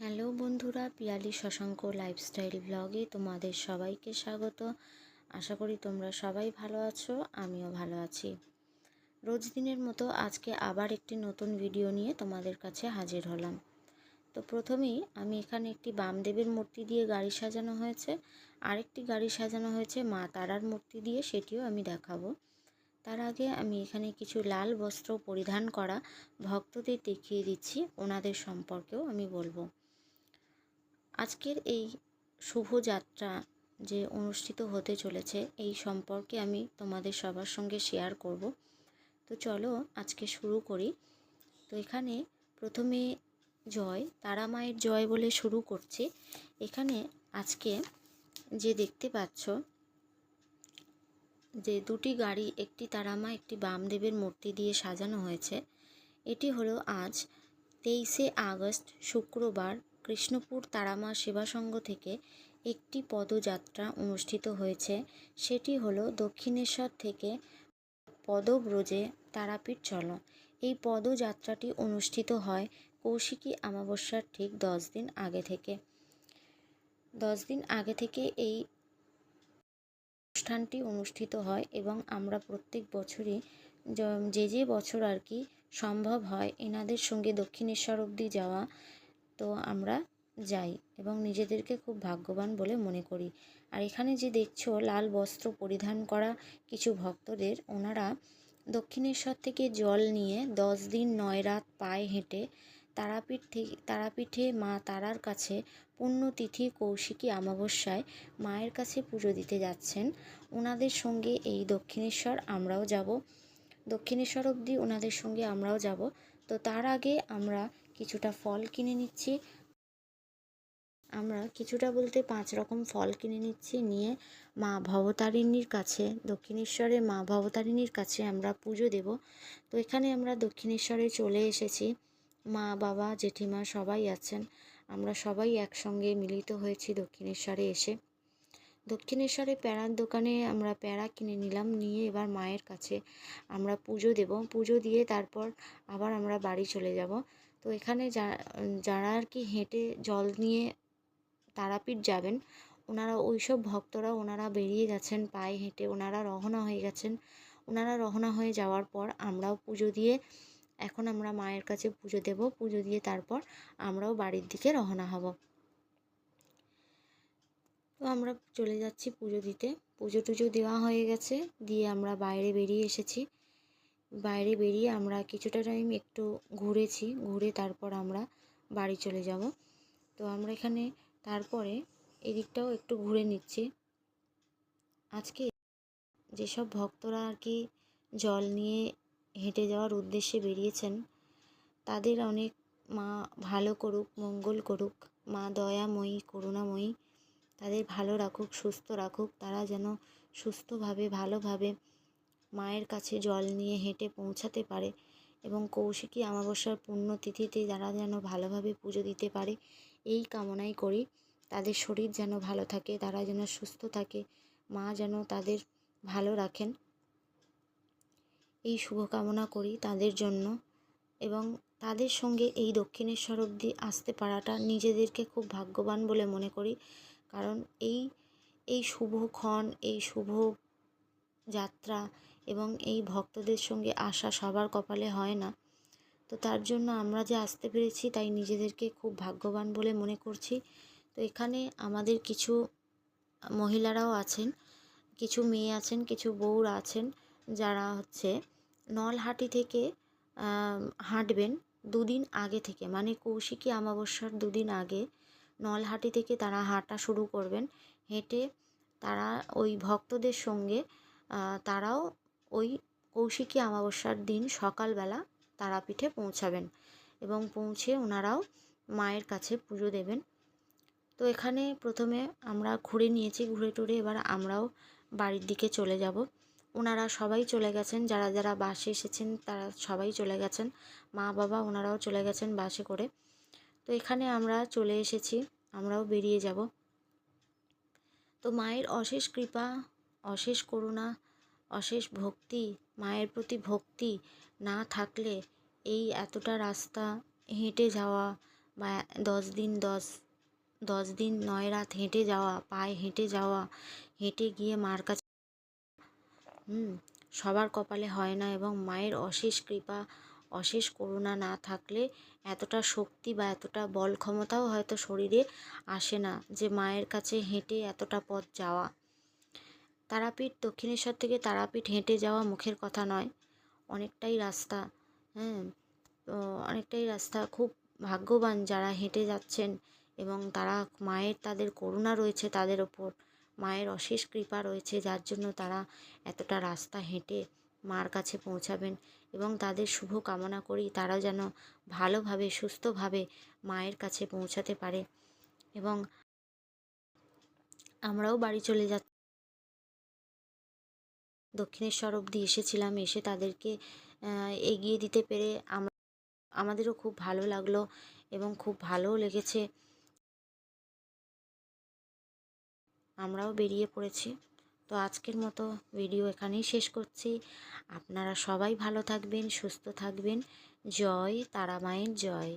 Hello বন্ধুরা, Piyali Shashanka lifestyle ব্লগে তোমাদের সবাইকে স্বাগত। আশা করি তোমরা সবাই ভালো আছো, আমিও ভালো আছি। রোজ দিনের মতো আজকে আবার একটি নতুন ভিডিও নিয়ে তোমাদের কাছে হাজির হলাম। তো প্রথমেই আমি এখানে একটি বামদেবের মূর্তি দিয়ে গাড়ি সাজানো হয়েছে, আরেকটি গাড়ি সাজানো হয়েছে মা তারার মূর্তি দিয়ে, সেটিও আমি দেখাবো। তার আগে আমি এখানে কিছু লাল বস্ত্র পরিধান করা ভক্তদের দেখিয়ে দিচ্ছি, ওনাদের সম্পর্কেও আমি বলবো। আজকের এই শুভযাত্রা যে অনুষ্ঠিত হতে চলেছে এই সম্পর্কে আমি তোমাদের সবার সঙ্গে শেয়ার করব। তো চলো আজকে শুরু করি। তো এখানে প্রথমে জয় তারা মায়ের জয় বলে শুরু করছি। এখানে আজকে যে দেখতে পাচ্ছ যে দুটি গাড়ি, একটি তারামা একটি বামদেবের মূর্তি দিয়ে সাজানো হয়েছে। এটি হলো আজ 23শে আগস্ট শুক্রবার কৃষ্ণপুর তারামা সেবা সংঘ থেকে একটি পদযাত্রা অনুষ্ঠিত হয়েছে। সেটি হলো দক্ষিণেশ্বর থেকে পদব্রজে তারাপীঠ চলো। এই পদযাত্রাটি অনুষ্ঠিত হয় কৌশিকী অমাবস্যার ঠিক 10 দিন আগে থেকে। 10 দিন আগে থেকে এই অনুষ্ঠানটি অনুষ্ঠিত হয় এবং আমরা প্রত্যেক বছরই যে বছর আর কি সম্ভব হয় এনাদের সঙ্গে দক্ষিণেশ্বর অবধি যাওয়া, তো আমরা যাই এবং নিজেদেরকে খুব ভাগ্যবান বলে মনে করি। আর এখানে যে দেখছো লাল বস্ত্র পরিধান করা কিছু ভক্তদের, ওনারা দক্ষিণেশ্বর থেকে জল নিয়ে 10 দিন 9 রাত পায়ে হেঁটে তারাপীঠে মা তারার কাছে পুণ্যতিথি কৌশিকী অমাবস্যায় মায়ের কাছে পুজো দিতে যাচ্ছেন। ওনাদের সঙ্গে এই দক্ষিণেশ্বর আমরাও যাব, দক্ষিণেশ্বর অবধি ওনাদের সঙ্গে আমরাও যাব। তো তার আগে আমরা কিছুটা ফল কিনে নিচ্ছি। আমরা কিছুটা বলতে 5 রকম ফল কিনে নিচ্ছি, নিয়ে মা ভবতারিণীর কাছে, দক্ষিণেশ্বরে মা ভবতারিণীর কাছে আমরা পুজো দেব। তো এখানে আমরা দক্ষিণেশ্বরে চলে এসেছি, মা বাবা জেঠিমা সবাই আছেন, আমরা সবাই একসঙ্গে মিলিত হয়েছি দক্ষিণেশ্বরে এসে। দক্ষিণেশ্বরে প্যারার দোকানে আমরা প্যারা কিনে নিলাম, নিয়ে এবার মায়ের কাছে আমরা পুজো দেব। পুজো দিয়ে তারপর আবার আমরা বাড়ি চলে যাব। তো এখানে যারা আর কি হেঁটে জল নিয়ে তারাপীঠ যাবেন, ওনারা ওইসব ভক্তরা ওনারা বেরিয়ে গেছেন পায়ে হেঁটে, ওনারা রওনা হয়ে গেছেন। ওনারা রওনা হয়ে যাওয়ার পর আমরাও পুজো দিয়ে, এখন আমরা মায়ের কাছে পুজো দেব, পুজো দিয়ে তারপর আমরাও বাড়ির দিকে রওনা হব। তো আমরা চলে যাচ্ছি পুজো দিতে। পুজো টুজো দেওয়া হয়ে গেছে, দিয়ে আমরা বাইরে বেরিয়ে এসেছি। বাইরে বেরিয়ে আমরা কিছুটা টাইম একটু ঘুরেছি, ঘুরে তারপর আমরা বাড়ি চলে যাব। তো আমরা এখানে তারপরে এদিকটাও একটু ঘুরে নিচ্ছি। আজকে যেসব ভক্তরা আর কি জল নিয়ে হেঁটে যাওয়ার উদ্দেশ্যে বেরিয়েছেন, তাদের অনেক মা ভালো করুক, মঙ্গল করুক, মা দয়াময়ী করুণাময়ী তাদের ভালো রাখুক, সুস্থ রাখুক, তারা যেন সুস্থভাবে ভালোভাবে মায়ের কাছে জল নিয়ে হেঁটে পৌঁছাতে পারে এবং কৌশিকী অমাবস্যার পুণ্যতিথিতে যারা যেন ভালোভাবে পুজো দিতে পারে এই কামনাই করি। তাদের শরীর যেন ভালো থাকে, তারা যেন সুস্থ থাকে, মা যেন তাদের ভালো রাখেন, এই শুভকামনা করি তাদের জন্য। এবং তাদের সঙ্গে এই দক্ষিণেশ্বর অবধি আসতে পারাটা নিজেদেরকে খুব ভাগ্যবান বলে মনে করি। কারণ এই শুভক্ষণ, এই শুভ যাত্রা এবং এই ভক্তদের সঙ্গে আসা সবার কপালে হয় না। তো তার জন্য আমরা যে আসতে পেরেছি তাই নিজেদেরকে খুব ভাগ্যবান বলে মনে করছি। তো এখানে আমাদের কিছু মহিলারাও আছেন, কিছু মেয়ে আছেন, কিছু বউরা আছেন, যারা হচ্ছে নলহাটি থেকে হাঁটবেন 2 দিন আগে থেকে, মানে কৌশিকী অমাবস্যার 2 দিন আগে নলহাটি থেকে তারা হাঁটা শুরু করবেন। হেঁটে তারা ওই ভক্তদের সঙ্গে তারাও ওই কৌশিকী অমাবস্যার দিন সকালবেলা তারাপীঠে পৌঁছাবেন এবং পৌঁছে ওনারাও মায়ের কাছে পুজো দেবেন। তো এখানে প্রথমে আমরা ঘুরে নিয়েছি, ঘুরে টুরে এবার আমরাও বাড়ির দিকে চলে যাব। ওনারা সবাই চলে গেছেন, যারা যারা বাসে এসেছেন তারা সবাই চলে গেছেন, মা বাবা ওনারাও চলে গেছেন বাসে করে। তো এখানে আমরা চলে এসেছি, আমরাও বেরিয়ে যাব। তো মায়ের অশেষ কৃপা, অশেষ করুণা, অশেষ ভক্তি, মায়ের প্রতি ভক্তি না থাকলে এই এতটা রাস্তা হেঁটে যাওয়া বা 10 দিন 10 দিন 9 রাত হেঁটে যাওয়া, পায়ে হেঁটে যাওয়া, হেঁটে গিয়ে মার কাছে সবার কপালে হয় না। এবং মায়ের অশেষ কৃপা, অশেষ করুণা না থাকলে এতটা শক্তি বা এতটা বল ক্ষমতাও হয়তো শরীরে আসে না যে মায়ের কাছে হেঁটে এতটা পথ যাওয়া। তারাপীঠ, দক্ষিণেশ্বর থেকে তারাপীঠ হেঁটে যাওয়া মুখের কথা নয়, অনেকটাই রাস্তা। তো অনেকটাই রাস্তা। খুব ভাগ্যবান যারা হেঁটে যাচ্ছেন এবং তারা মায়ের, তাদের করুণা রয়েছে তাদের ওপর, মায়ের অশেষ কৃপা রয়েছে, যার জন্য তারা এতটা রাস্তা হেঁটে মার কাছে পৌঁছাবেন। এবং তাদের শুভ কামনা করি তারা যেন ভালোভাবে সুস্থভাবে মায়ের কাছে পৌঁছাতে পারে। এবং আমরাও বাড়ি চলে যাচ্ছি, দক্ষিণেশ্বর অবধি এসেছিলাম, এসে তাদেরকে এগিয়ে দিতে পেরে আমাদেরও খুব ভালো লাগলো এবং খুব ভালোও লেগেছে। আমরাও বেরিয়ে পড়েছি। তো আজকের মতো ভিডিও এখানেই শেষ করছি। আপনারা সবাই ভালো থাকবেন, সুস্থ থাকবেন। জয় তারা মায়ের জয়।